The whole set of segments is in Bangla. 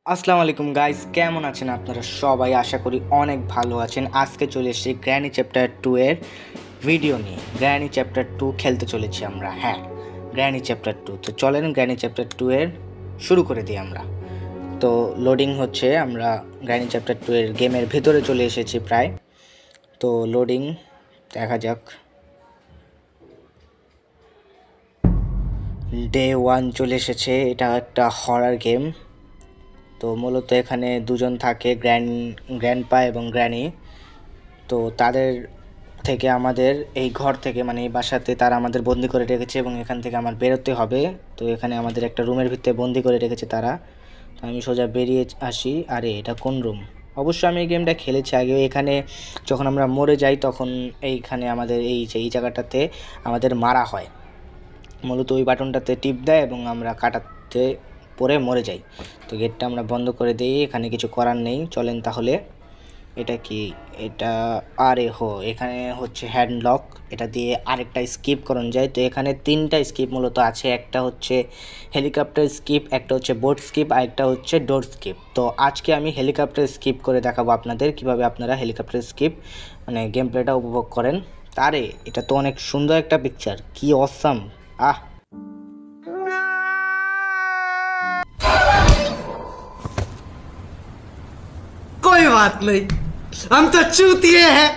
আসসালামু আলাইকুম গাইস, কেমন আছেন আপনারা সবাই? আশা করি অনেক ভালো আছেন। আজকে চলে এসেছি গ্র্যানি চ্যাপ্টার 2 এর ভিডিও নিয়ে। গ্র্যানি চ্যাপ্টার 2 খেলতে চলেছি আমরা। হ্যাঁ, গ্র্যানি চ্যাপ্টার 2। তো চলেন গ্র্যানি চ্যাপ্টার 2 এর শুরু করে দিই আমরা। তো লোডিং হচ্ছে, আমরা গ্র্যানি চ্যাপ্টার 2 এর গেমের ভেতরে চলে এসেছি প্রায়। তো লোডিং দেখা যাক। ডে 1 চলে এসেছে। এটা একটা হরার গেম। তো মূলত এখানে দুজন থাকে, গ্র্যান্ডপা এবং গ্র্যানি। তো তাদের থেকে আমাদের এই ঘর থেকে, মানে এই বাসাতে তারা আমাদের বন্দি করে রেখেছে এবং এখান থেকে আমার বেরোতে হবে। তো এখানে আমাদের একটা রুমের ভিতরে বন্দি করে রেখেছে তারা। তো আমি সোজা বেরিয়ে আসি। আরে এটা কোন রুম? অবশ্য আমি এই গেমটা খেলেছি আগে। এখানে যখন আমরা মরে যাই তখন এইখানে আমাদের এই জায়গাটাতে আমাদের মারা হয়। মূলত ওই বাটনটাতে টিপ দেয় এবং আমরা কাটাতে পরে মরে যাই। তো গেটটা আমরা বন্ধ করে দিই, এখানে কিছু করার নেই। চলেন তাহলে। এটা কি? এটা আরে এখানে হচ্ছে হ্যান্ড লক। এটা দিয়ে আরেকটা স্কিপ করা যায়। তো এখানে তিনটা স্কিপ মূলত আছে। একটা হচ্ছে হেলিকপ্টার স্কিপ, একটা হচ্ছে বোট স্কিপ, আর একটা হচ্ছে ডোর স্কিপ। তো আজকে আমি হেলিকপ্টার স্কিপ করে দেখাবো আপনাদের কিভাবে আপনারা হেলিকপ্টার স্কিপ মানে গেম প্লেটা উপভোগ করেন। আরে এটা তো অনেক সুন্দর একটা পিকচার, কি অসাম! আহ कोई बात नहीं, हम तो चूतिए हैं।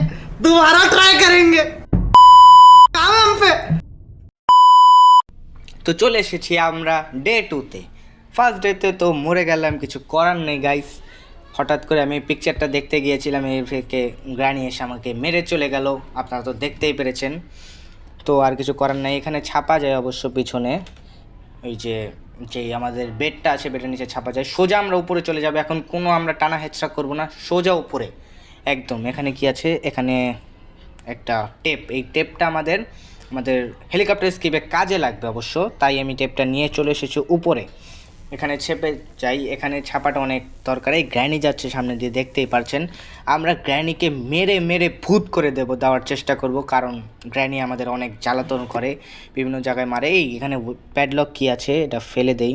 दोबारा ट्राई करेंगे। काम है हम पे। তো চলে এসেছি আমরা ডে 2-তে। ফার্স্ট ডেতে তো মরে গেলাম, কিছু করার নেই গাইস। হঠাৎ করে আমি পিকচারটা দেখতে গিয়েছিলাম, এর থেকে গ্র্যানি এসে আমাকে মেরে চলে গেল। আপনারা তো দেখতেই পেরেছেন। তো আর কিছু করার নাই। এখানে ছাপা যায় অবশ্য পিছনে। ওই যে যেই আমাদের বেডটা আছে, বেডের নিচে ছাপা যায়। সোজা আমরা উপরে চলে যাবো। এখন কোনো আমরা টানা হেঁচড়া করবো না, সোজা উপরে একদম। এখানে কি আছে? এখানে একটা টেপ। এই টেপটা আমাদের আমাদের হেলিকপ্টার স্কিপে কাজে লাগবে অবশ্য, তাই আমি টেপটা নিয়ে চলে এসেছি উপরে। এখানে ছেপে যাই। এখানে ছাপাটা অনেক দরকার। এই গ্র্যানি যাচ্ছে সামনে দিয়ে, দেখতেই পারছেন। আমরা গ্র্যানিকে মেরে মেরে ভূত করে দেওয়ার চেষ্টা করব, কারণ গ্র্যানি আমাদের অনেক জ্বালাতন করে, বিভিন্ন জায়গায় মারে। এই এখানে প্যাডলক কি আছে, এটা ফেলে দেই।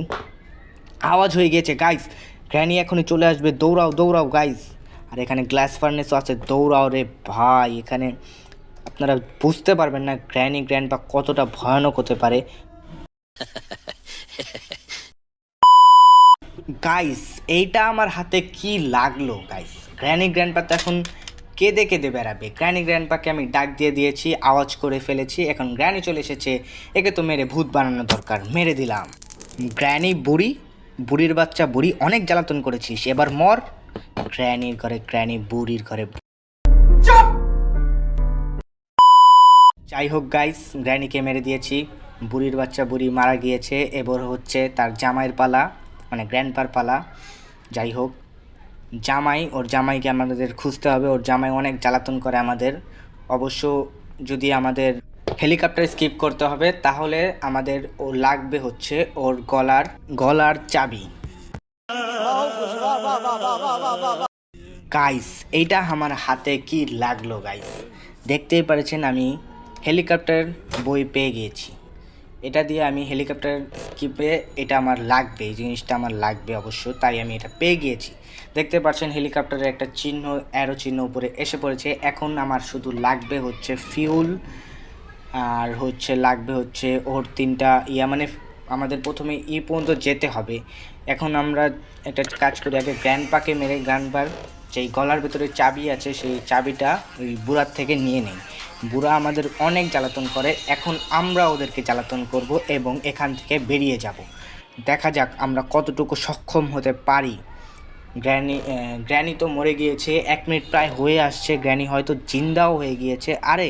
আওয়াজ হয়ে গিয়েছে গাইস, গ্র্যানি এখনই চলে আসবে। দৌড়াও দৌড়াও গাইস। আর এখানে গ্লাস ফার্নেসও আছে, দৌড়াও রে ভাই। এখানে আপনারা বুঝতে পারবেন না গ্র্যান্ডপা কতটা ভয়ানক হতে পারে। গাইস এইটা আমার হাতে কি লাগলো গাইস! গ্র্যান্ডপা তো এখন কেঁদে কেঁদে বেড়াবে। গ্র্যান্ডপাকে আমি ডাক দিয়ে দিয়েছি, আওয়াজ করে ফেলেছি। এখন গ্র্যানি চলে এসেছে, একে তো মেরে ভূত বানানো দরকার। মেরে দিলাম। গ্র্যানি বুড়ি, বুড়ির বাচ্চা বুড়ি, অনেক জ্বালাতন করেছিস, এবার মর। গ্র্যানির ঘরে গ্র্যানি, বুড়ির ঘরে। যাই হোক গাইস, গ্র্যানিকে মেরে দিয়েছি। বুড়ির বাচ্চা বুড়ি মারা গিয়েছে। এবার হচ্ছে তার জামাইয়ের পালা, মানে গ্র্যান্ডপার পালা। যাই হোক, ওর জামাইকে আমাদের খুঁজতে হবে। ওর জামাই অনেক জ্বালাতন করে আমাদের। অবশ্য যদি আমাদের হেলিকপ্টার স্কিপ করতে হবে, তাহলে আমাদের ও লাগবে হচ্ছে ওর গলার চাবি। গাইস এইটা আমার হাতে কি লাগলো গাইস! দেখতেই পারছেন আমি হেলিকপ্টার বই পেয়ে গিয়েছি। এটা দিয়ে আমি হেলিকপ্টার স্কিপে, এটা আমার লাগবে, এই জিনিসটা আমার লাগবে অবশ্য, তাই আমি এটা পেয়ে গিয়েছি। দেখতে পাচ্ছেন হেলিকপ্টারের একটা চিহ্ন, অ্যারো চিহ্ন উপরে এসে পড়েছে। এখন আমার শুধু লাগবে হচ্ছে ফিউল, আর হচ্ছে লাগবে হচ্ছে ওর তিনটা মানে আমাদের প্রথমে পর্যন্ত যেতে হবে। এখন আমরা একটা কাজ করি, আগে গ্র্যান্ডপাকে মেরে গ্র্যান্ডপার যেই গলার ভিতরে চাবি আছে সেই চাবিটা ওই বুড়ার থেকে নিয়ে নেই। বুড়া আমাদের অনেক জ্বালাতন করে, এখন আমরা ওদেরকে জ্বালাতন করব এবং এখান থেকে বেরিয়ে যাব। দেখা যাক আমরা কতটুকু সক্ষম হতে পারি। গ্র্যানি তো মরে গিয়েছে, 1 মিনিট প্রায় হয়ে আসছে। গ্র্যানি হয়তো জিন্দাও হয়ে গিয়েছে। আরে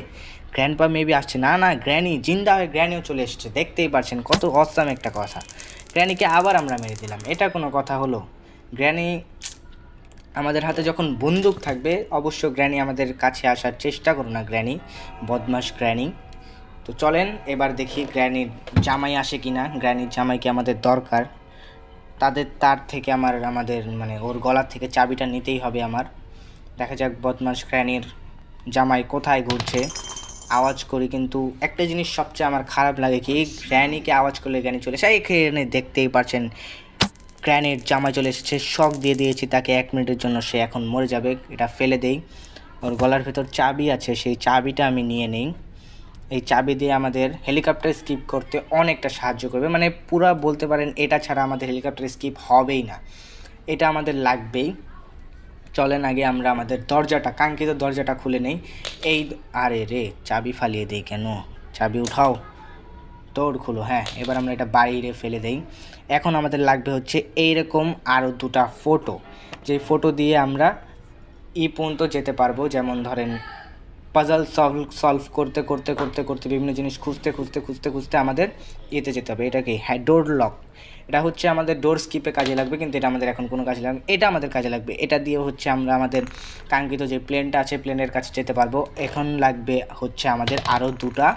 গ্র্যান্ডপা মেবি আসছে। না না, গ্র্যানি জিন্দা হয়ে গ্র্যানিও চলে এসেছে। দেখতেই পারছেন কত অসাম একটা কথা। গ্র্যানিকে আবার আমরা মেরে দিলাম, এটা কোনো কথা হলো? গ্র্যানি আমাদের হাতে যখন বন্দুক থাকবে, অবশ্য গ্র্যানি আমাদের কাছে আসার চেষ্টা করো না গ্র্যানি, বদমাস গ্র্যানি। তো চলেন এবার দেখি গ্র্যানির জামাই আসে কিনা। গ্র্যানির জামাইকে আমাদের দরকার। তার থেকে আমাদের মানে ওর গলার থেকে চাবিটা নিতেই হবে আমার। দেখা যাক বদমাস গ্র্যানির জামাই কোথায় ঘুরছে। আওয়াজ করি, কিন্তু একটা জিনিস সবচেয়ে আমার খারাপ লাগে কি, গ্র্যানিকে আওয়াজ করলে গ্র্যানি চলে আসে। এখানে দেখতেই পারছেন গ্র্যানির জামায় চলে এসেছে, শক দিয়ে দিয়েছি তাকে 1 মিনিটের জন্য, সে এখন মরে যাবে। এটা ফেলে দেই। ওর গলার ভেতর চাবি আছে, সেই চাবিটা আমি নিয়ে নিই। এই চাবি দিয়ে আমাদের হেলিকপ্টার স্কিপ করতে অনেকটা সাহায্য করবে, মানে পুরা বলতে পারেন এটা ছাড়া আমাদের হেলিকপ্টার স্কিপ হবেই না, এটা আমাদের লাগবেই। চলেন আগে আমরা আমাদের দরজাটা, কাঙ্ক্ষিত দরজাটা খুলে নেই। এই আরে রে, চাবি ফালিয়ে দেই কেন? চাবি উঠাও, দৌড় খুলো। হ্যাঁ, এবার আমরা এটা বাইরে ফেলে দেই। এখন আমাদের লাগবে হচ্ছে এইরকম আরও 2টা ফটো, যেই ফটো দিয়ে আমরা পর্যন্ত যেতে পারবো। যেমন ধরেন পাজল সলভ করতে করতে করতে করতে বিভিন্ন জিনিস খুঁজতে খুঁজতে খুঁজতে খুঁজতে আমাদের ইয়েতে যেতে হবে। এটা কি? হ্যাঁ, ডোর লক। এটা হচ্ছে আমাদের ডোর স্কিপে কাজে লাগবে, কিন্তু এটা আমাদের এখন কোনো কাজে লাগবে, এটা আমাদের কাজে লাগবে। এটা দিয়ে হচ্ছে আমরা আমাদের কাঙ্ক্ষিত যে প্লেনটা আছে প্লেনের কাছে যেতে পারবো। এখন লাগবে হচ্ছে আমাদের আরও 2টা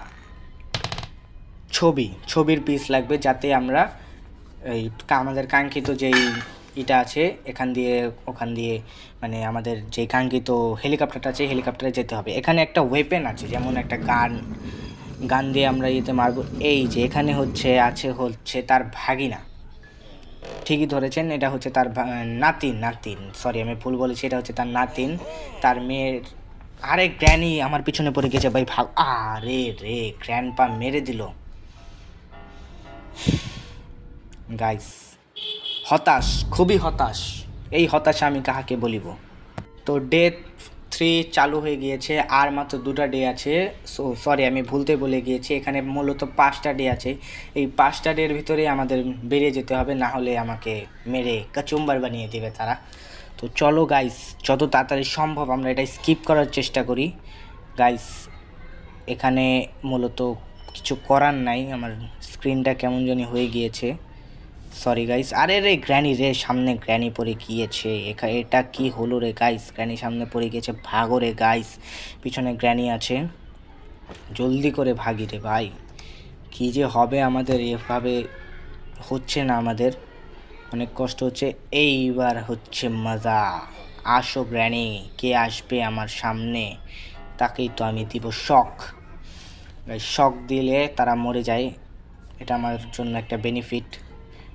ছবির পিস লাগবে, যাতে আমরা এই আমাদের কাঙ্ক্ষিত যেই এটা আছে ওখান দিয়ে মানে আমাদের যে কাঙ্ক্ষিত হেলিকপ্টারটা আছে হেলিকপ্টারে যেতে হবে। এখানে একটা ওয়েপেন আছে, যেমন একটা গান দিয়ে আমরা ইয়েতে মারবো। এই যে এখানে হচ্ছে তার ভাগিনা, ঠিকই ধরেছেন, এটা হচ্ছে তার নাতিন, সরি আমি ভুল বলেছি, এটা হচ্ছে তার নাতিন, তার মেয়ের। আরে গ্র্যানি আমার পিছনে পড়ে গেছে ভাই, ভাগ। আরে রে, গ্র্যান্ডপা মেরে দিল গাইস। হতাশ, খুবই হতাশ। এই হতাশা আমি কাহাকে বলিব। তো ডে 3 চালু হয়ে গিয়েছে, আর মাত্র 2টা ডে আছে। সরি আমি ভুলতে বলে গিয়েছি, এখানে মূলত 5টা ডে আছে। এই 5টা ডের ভিতরে আমাদের বেরিয়ে যেতে হবে, না হলে আমাকে মেরে কাচুম্বার বানিয়ে দেবে তারা। তো চলো গাইস, যত তাড়াতাড়ি সম্ভব আমরা এটা স্কিপ করার চেষ্টা করি গাইস। এখানে মূলত কিছু করার নাই, আমার স্ক্রিনটা কেমন জানি হয়ে গিয়েছে, সরি গাইস। আরে রে গ্র্যানি রে, সামনে গ্র্যানি পড়ে গিয়েছে। এটা কি হলো রে গাইস? গ্র্যানি সামনে পড়ে গিয়েছে, ভাগো রে গাইস, পিছনে গ্র্যানি আছে, জলদি করে ভাগি রে ভাই। কী যে হবে আমাদের, এভাবে হচ্ছে না, আমাদের অনেক কষ্ট হচ্ছে। এইবার হচ্ছে মজা। আসো গ্র্যানি, কে আসবে আমার সামনে তাকেই তো আমি দিব শক দিলে তারা মরে যায়। এটা আমার জন্য একটা বেনিফিট,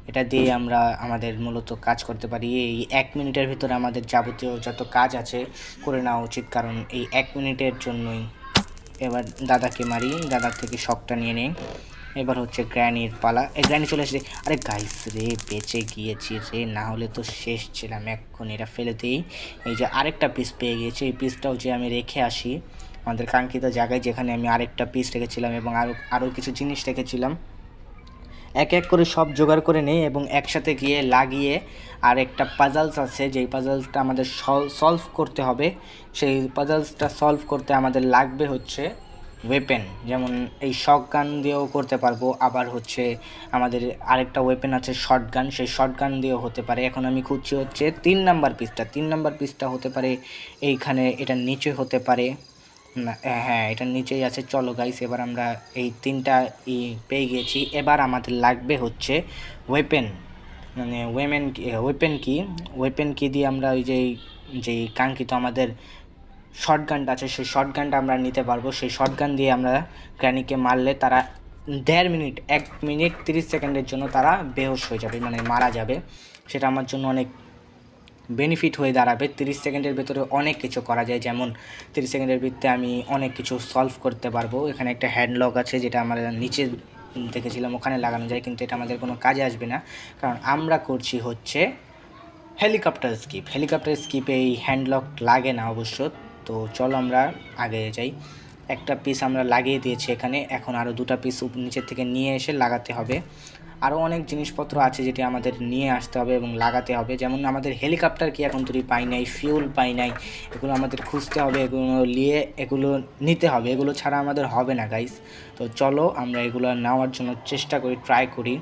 এটা দিয়ে আমরা আমাদের মূলত কাজ করতে পারি। এই 1 মিনিটের ভিতরে আমাদের যাবতীয় যত কাজ আছে করে নেওয়া উচিত, কারণ এই 1 মিনিটের জন্যই। এবার দাদাকে মারি, দাদার থেকে শকটা নিয়ে নেই। এবার হচ্ছে গ্র্যানির পালা। গ্র্যানি চলে এসেছে। আরে গাইস রে, বেঁচে গিয়েছি রে, না হলে তো শেষ ছিলাম এখন। এটা ফেলে দিই। এই যে আরেকটা পিস পেয়ে গিয়েছি, এই পিসটাও যে আমি রেখে আসি আমাদের কাঙ্ক্ষিত জায়গায়, যেখানে আমি আরেকটা পিস রেখেছিলাম এবং আরও কিছু জিনিস রেখেছিলাম। এক এক করে সব জোগাড় করে নেই এবং একসাথে গিয়ে লাগিয়ে, আর একটা পাজলস আছে যেই পাজলসটা আমাদের সলভ করতে হবে। সেই পাজলসটা সলভ করতে আমাদের লাগবে হচ্ছে ওয়েপেন, যেমন এই শটগান দিয়েও করতে পারবো, আবার হচ্ছে আমাদের আরেকটা ওয়েপেন আছে শটগান, সেই শটগান দিয়েও হতে পারে। এখন আমি খুঁজছি হচ্ছে 3 নাম্বার পিসটা হতে পারে এইখানে, এটার নিচে হতে পারে না, হ্যাঁ এটার নিচেই আছে। চলো গাইস, এবার আমরা এই 3টা পেয়ে গিয়েছি। এবার আমাদের লাগবে হচ্ছে ওয়েপেন, মানে ওয়েপেন কি দিয়ে আমরা ওই যেই কাঙ্ক্ষিত আমাদের শটগানটা আছে সেই শটগানটা আমরা নিতে পারবো। সেই শটগান দিয়ে আমরা গ্র্যানিকে মারলে তারা 1 মিনিট 30 সেকেন্ডের জন্য তারা বেহোশ হয়ে যাবে, মানে মারা যাবে। সেটা আমার জন্য অনেক বেনিফিট হয়ে দাঁড়াবে। 30 সেকেন্ডের ভেতরে অনেক কিছু করা যায়, যেমন 30 সেকেন্ডের ভিতরে আমি অনেক কিছু সলভ করতে পারবো। এখানে একটা হ্যান্ডলক আছে, যেটা আমরা নিচে দেখেছিলাম, ওখানে লাগানো যায়, কিন্তু এটা আমাদের কোনো কাজে আসবে না, কারণ আমরা করছি হচ্ছে হেলিকপ্টার স্কিপে এই হ্যান্ডলক লাগে না অবশ্য। তো চলো আমরা আগে যাই। একটা পিস আমরা লাগিয়ে দিয়েছি এখানে, এখন আরও 2টা পিস নিচের থেকে নিয়ে এসে লাগাতে হবে। আরও অনেক জিনিসপত্র আছে যেটি আমাদের নিয়ে আসতে হবে এবং লাগাতে হবে, যেমন আমাদের হেলিকপ্টার কি এখন তৈরি পাই নাই, ফিউল পাই নাই, এগুলো আমাদের খুঁজতে হবে, এগুলো নিতে হবে, এগুলো ছাড়া আমাদের হবে না গাইস। তো চলো আমরা এগুলো নেওয়ার জন্য ট্রাই করি।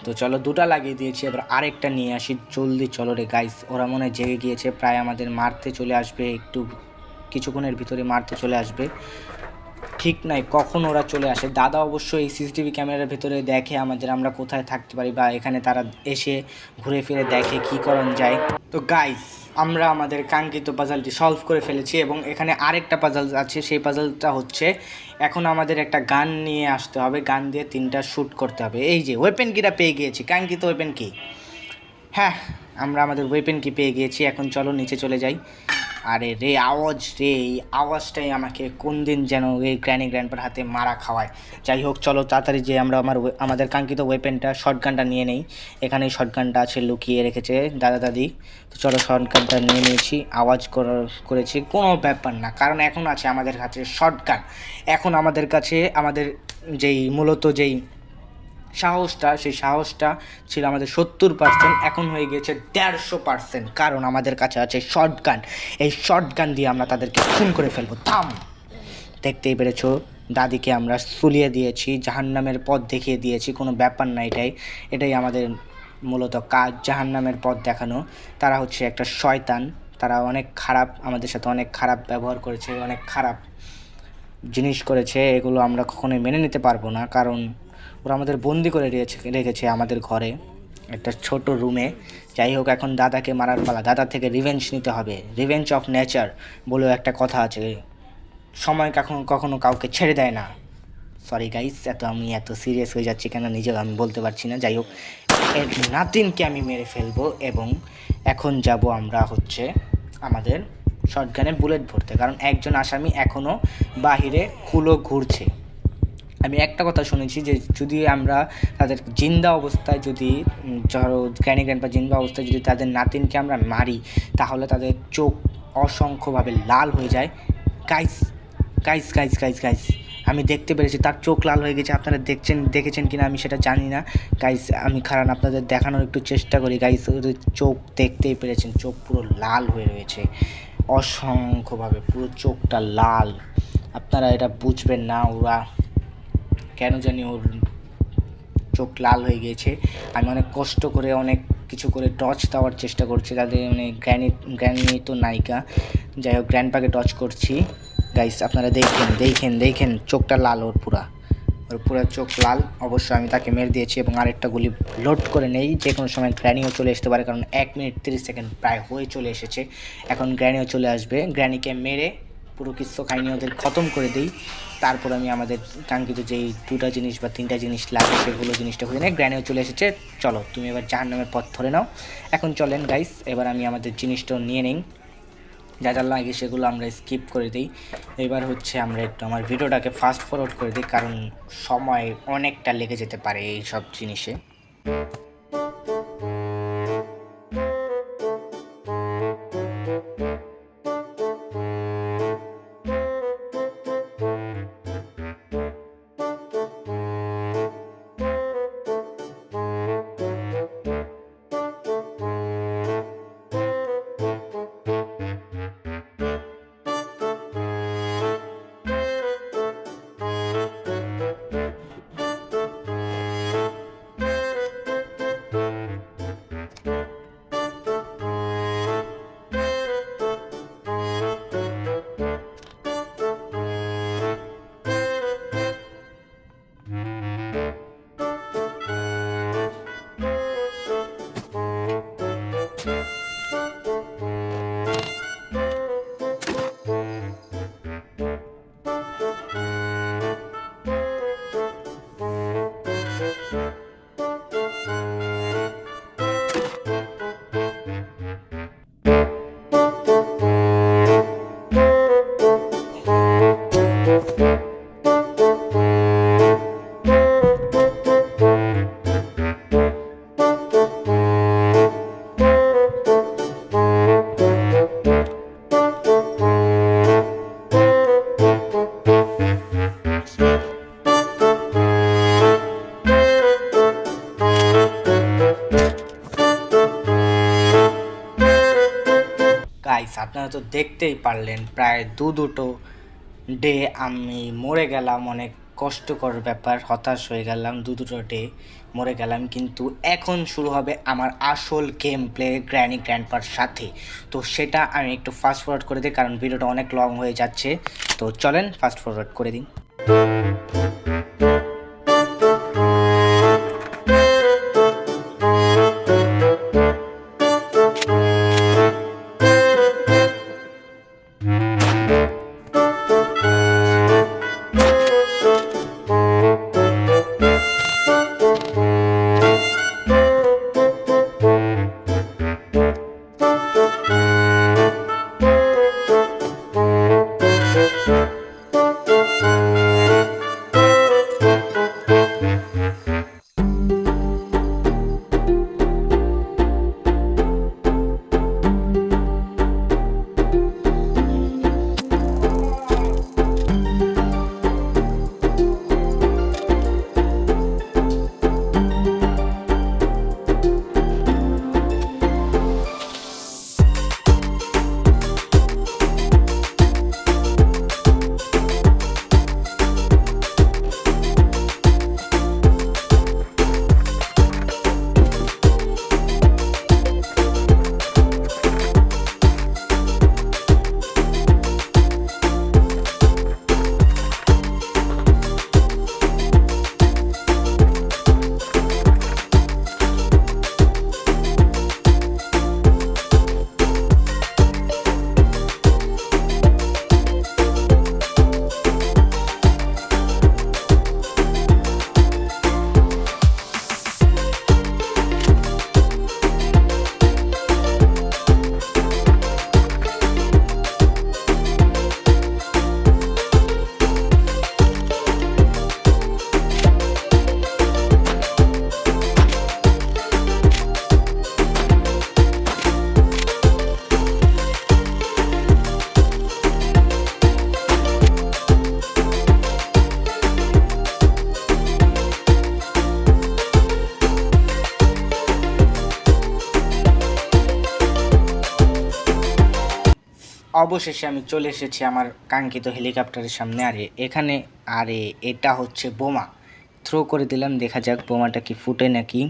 তো চলো 2টা লাগিয়ে দিয়েছি, এবার আরেকটা নিয়ে আসি, জলদি চলো রে গাইস। ওরা মনে হয় জেগে গিয়েছে, প্রায় আমাদের মারতে চলে আসবে, কিছুক্ষণের ভিতরে মারতে চলে আসবে, ঠিক নাই কখন ওরা চলে আসে। দাদা অবশ্যই এই সিসিটিভি ক্যামেরার ভিতরে দেখে আমরা কোথায় থাকতে পারি, বা এখানে তারা এসে ঘুরে ফিরে দেখে কী করা যায়। তো গাইস, আমরা আমাদের কাঙ্ক্ষিত পাজলটি সলভ করে ফেলেছি এবং এখানে আরেকটা পাজল আছে। সেই পাজলটা হচ্ছে এখন আমাদের একটা গান নিয়ে আসতে হবে, গান দিয়ে 3টা শ্যুট করতে হবে। এই যে ওয়েপেন কিটা পেয়ে গিয়েছি, কাঙ্ক্ষিত ওয়েপেন কি হ্যাঁ, আমরা আমাদের ওয়েপেনকে পেয়ে গিয়েছি। এখন চলো নিচে চলে যাই। আরে রে আওয়াজ রে, এই আওয়াজটাই আমাকে কোন দিন যেন এই গ্র্যান্ডপার হাতে মারা খাওয়ায়। যাই হোক, চলো তাড়াতাড়ি যে আমরা আমাদের কাঙ্ক্ষিত ওয়েপেনটা শটগানটা নিয়ে নেই। এখানে শটগানটা আছে, লুকিয়ে রেখেছে দাদা দাদি। তো চলো শটগানটা নিয়ে নিয়েছি, আওয়াজ করেছি, কোনো ব্যাপার না, কারণ এখন আছে আমাদের কাছে শটগান। এখন আমাদের কাছে আমাদের মূলত সাহসটা, সেই সাহসটা ছিল আমাদের 70%, এখন হয়ে গিয়েছে 150%, কারণ আমাদের কাছে আছে শটগান। এই শটগান দিয়ে আমরা তাদেরকে খুন করে ফেলবো। থাম! দেখতেই পেরেছো, দাদিকে আমরা সুলিয়ে দিয়েছি, জাহান্নামের পথ দেখিয়ে দিয়েছি, কোনো ব্যাপার না। এটাই আমাদের মূলত কাজ, জাহান্নামের পথ দেখানো। তারা হচ্ছে একটা শয়তান, তারা অনেক খারাপ, আমাদের সাথে অনেক খারাপ ব্যবহার করেছে, অনেক খারাপ জিনিস করেছে। এগুলো আমরা কখনোই মেনে নিতে পারবো না, কারণ ওরা আমাদের বন্দি করে রেখেছে আমাদের ঘরে, একটা ছোট রুমে। যাই হোক, এখন দাদাকে মারার পালা, দাদা থেকে রিভেঞ্জ নিতে হবে। রিভেঞ্জ অফ নেচার বলেও একটা কথা আছে, সময় কখনো কাউকে ছেড়ে দেয় না। সরি গাইস, আমি এত সিরিয়াস হয়ে যাচ্ছি কেন নিজেও আমি বলতে পারছি না। যাই হোক, এর নাতিনকে আমি মেরে ফেলবো, এবং এখন যাব আমরা হচ্ছে আমাদের শটগানে বুলেট ভরতে, কারণ একজন আসামি এখনও বাহিরে খুলো ঘুরছে। আমি একটা কথা শুনেছি যে যদি আমরা তাদের জিন্দা অবস্থায়, যদি ধরো গ্র্যান্ডপা জিন্দা অবস্থায় যদি তাদের নাতিনকে আমরা মারি, তাহলে তাদের চোখ অসংখ্যভাবে লাল হয়ে যায়। Guys guys guys guys guys আমি দেখতে পেরেছি তার চোখ লাল হয়ে গেছে। আপনারা দেখেছেন কিনা আমি সেটা জানি না গাইস। আমি খারাপ আপনাদের দেখানোর একটু চেষ্টা করি গাইস। ওদের চোখ দেখতেই পেরেছেন, চোখ পুরো লাল হয়ে রয়েছে অসংখ্যভাবে, পুরো চোখটা লাল। আপনারা এটা বুঝবেন না, ওরা কেন জানি ওর চোখ লাল হয়ে গিয়েছে। আমি অনেক কষ্ট করে অনেক কিছু করে টর্চ দেওয়ার চেষ্টা করছি তাদের, মানে গ্র্যানি তো নায়িকা, যাই হোক গ্র্যান্ডপাকে টর্চ করছি গাইস। আপনারা দেখেন চোখটা লাল, ওর পুরো চোখ লাল। অবশ্যই আমি তাকে মেরে দিয়েছি এবং আরেকটা গুলি লোড করে নেই, যে কোনো সময় গ্র্যানিও চলে আসতে পারে, কারণ 1 মিনিট 30 সেকেন্ড প্রায় হয়ে চলে এসেছে। এখন গ্র্যানিও চলে আসবে, গ্র্যানিকে মেরে পুরো কিচ্ছু খাইনি ওদের খতম করে দিই। তারপর আমি আমাদের কাঙ্ক্ষিত যেই 2টা জিনিস বা 3টা জিনিস লাগে সেগুলো জিনিসটা হয়ে নেয়। গ্র্যানিও চলে এসেছে, চলো তুমি এবার জাহান্নামের পথ ধরে নাও। এখন চলেন গাইস, এবার আমি আমাদের জিনিসটাও নিয়ে নিই, যা যা লাগে সেগুলো আমরা স্কিপ করে দিই। এবার হচ্ছে আমরা একটু আমার ভিডিওটাকে ফাস্ট ফরওয়ার্ড করে দিই, কারণ সময় অনেকটা লেগে যেতে পারে এই সব জিনিসে। গাইস আপনারা তো দেখতেই পারলেন, প্রায় দুটো ডে আমি মরে গেলাম, অনেক কষ্টকর ব্যাপার, হতাশ হয়ে গেলাম, দুটো ডে মরে গেলাম। কিন্তু এখন শুরু হবে আমার আসল গেম প্লে গ্র্যান্ডপার সাথে। তো সেটা আমি একটু ফাস্ট ফরওয়ার্ড করে দিই, কারণ ভিডিওটা অনেক লং হয়ে যাচ্ছে। তো চলেন ফাস্ট ফরওয়ার্ড করে দিই। অবশেষে আমি চলে এসেছি আমার কাঙ্ক্ষিত হেলিকপ্টারের সামনে। আরে এটা হচ্ছে বোমা। থ্রো করে দিলাম, দেখা যাক বোমাটা কি ফুটে নাকি।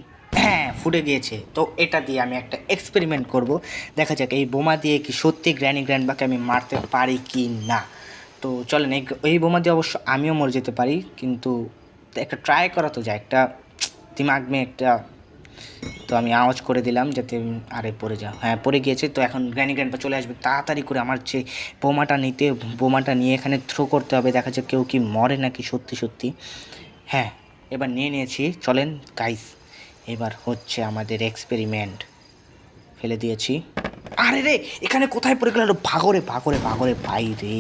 হ্যাঁ, ফুটে গিয়েছে। তো এটা দিয়ে আমি একটা এক্সপেরিমেন্ট করব, দেখা যাক এই বোমা দিয়ে কি সত্যি গ্র্যানি গ্র্যান্ডবাকে আমি মারতে পারি কি না। তো চলেন, এই বোমা দিয়ে অবশ্য আমিও মরে যেতে পারি, কিন্তু একটা ট্রাই করা তো যায়, একটা দিমাগ মে একটা। তো আমি আওয়াজ করে দিলাম যাতে আরে পড়ে যাও। হ্যাঁ, পড়ে গিয়েছে। তো এখন গ্র্যানি গ্র্যান্ডপা চলে আসবে, তাড়াতাড়ি করে আমার যে বোমাটা নিয়ে এখানে থ্রো করতে হবে, দেখা যাক কেউ কি মরে নাকি সত্যি সত্যি। হ্যাঁ, এবার নিয়ে নিয়েছি। চলেন গাইস, এবার হচ্ছে আমাদের এক্সপেরিমেন্ট। ফেলে দিয়েছি। আরে রে, এখানে কোথায় পড়ে গেল? ভাগরে ভাগরে ভাগরে ভাই রে,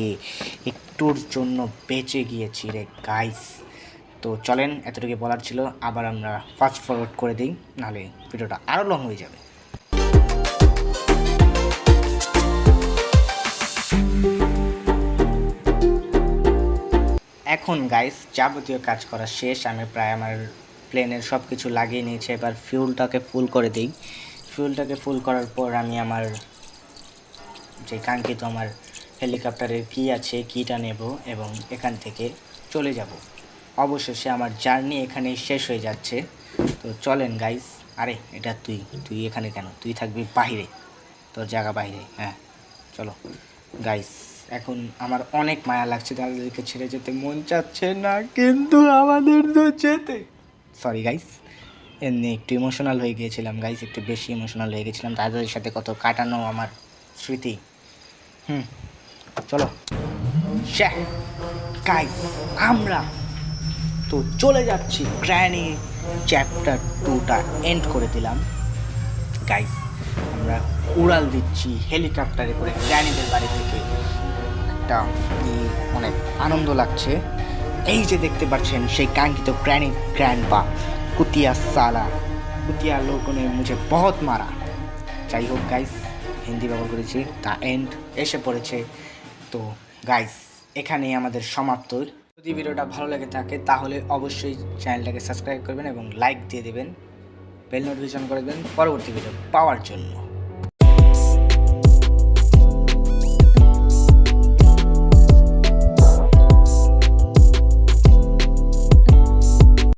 একটুর জন্য বেঁচে গিয়েছি রে গাইস। তো চলেন, এতটুকু বলার ছিল। আবার আমরা ফাস্ট ফরওয়ার্ড করে দিই, নাহলে ভিডিওটা আরও লং হয়ে যাবে। এখন গাইস যাবতীয় কাজ করা শেষ, আমি প্রায় আমার প্লেনের সব কিছু লাগিয়ে নিয়েছি। এবার ফিউলটাকে ফুল করে দিই। ফিউলটাকে ফুল করার পর আমি আমার যে কাঙ্ক্ষিত আমার হেলিকপ্টারের কী আছে, কীটা নেব এবং এখান থেকে চলে যাব। অবশেষে আমার জার্নি এখানেই শেষ হয়ে যাচ্ছে। তো চলেন গাইস। আরে এটা তুই এখানে কেন? তুই থাকবি বাহিরে, তোর জায়গা বাইরে। হ্যাঁ চলো গাইস, এখন আমার অনেক মায়া লাগছে, তাদেরকে ছেড়ে যেতে মন চাচ্ছে না, কিন্তু আমাদের তো যেতে। সরি গাইস, এমনি একটু ইমোশনাল হয়ে গিয়েছিলাম গাইস, একটু বেশি ইমোশনাল হয়ে গেছিলাম। তাদের সাথে কত কাটানো আমার স্মৃতি। চলো গাইস, আমরা তো চলে যাচ্ছি। গ্র্যানি চ্যাপ্টার 2টা এন্ড করে দিলাম গাইস। আমরা উড়াল দিচ্ছি হেলিকপ্টারে করে গ্র্যানিদের বাড়ি থেকে। একটা অনেক আনন্দ লাগছে। এই যে দেখতে পাচ্ছেন সেই কাঙ্ক্ষিত গ্র্যানি গ্র্যান্ডপা, কুতিয়া সালা, কুতিয়া লোগों ने मुझे बहुत मारा। যাই হোক গাইস, হিন্দি ব্যবহার করেছি, তা এন্ড এসে পড়েছে। তো গাইস, এখানেই আমাদের সমাপ্ত। যদি ভিডিওটা ভালো লেগে থাকে তাহলে অবশ্যই চ্যানেলটাকে সাবস্ক্রাইব করবেন এবং লাইক দিয়ে দেবেন, বেল নোটিফিকেশন করে দেবেন পরবর্তী ভিডিও পাওয়ার জন্য।